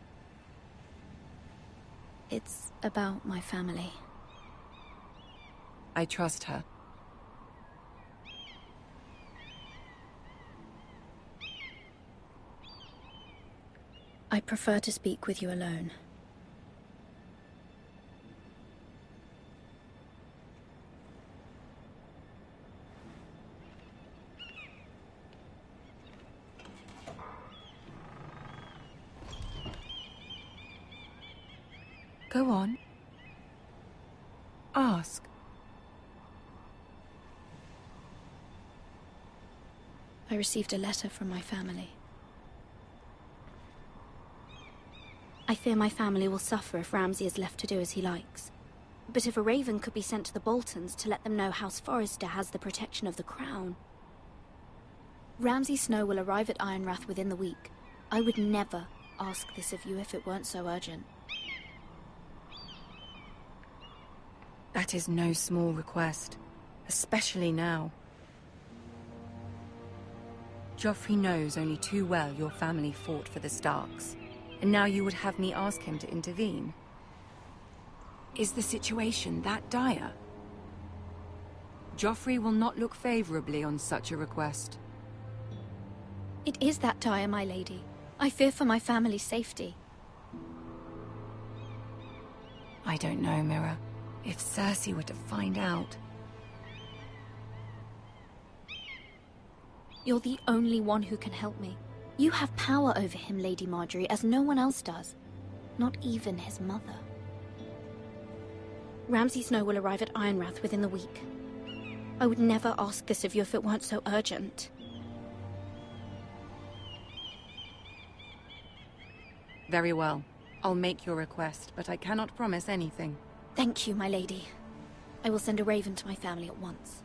It's about my family. I trust her. I prefer to speak with you alone. Go on. Ask. I received a letter from my family. I fear my family will suffer if Ramsay is left to do as he likes. But if a raven could be sent to the Boltons to let them know House Forrester has the protection of the crown... Ramsay Snow will arrive at Ironrath within the week. I would never ask this of you if it weren't so urgent. That is no small request, especially now. Joffrey knows only too well your family fought for the Starks, and now you would have me ask him to intervene. Is the situation that dire? Joffrey will not look favorably on such a request. It is that dire, my lady. I fear for my family's safety. I don't know, Mira. If Cersei were to find out... You're the only one who can help me. You have power over him, Lady Marjorie, as no one else does. Not even his mother. Ramsay Snow will arrive at Ironrath within the week. I would never ask this of you if it weren't so urgent. Very well. I'll make your request, but I cannot promise anything. Thank you, my lady. I will send a raven to my family at once.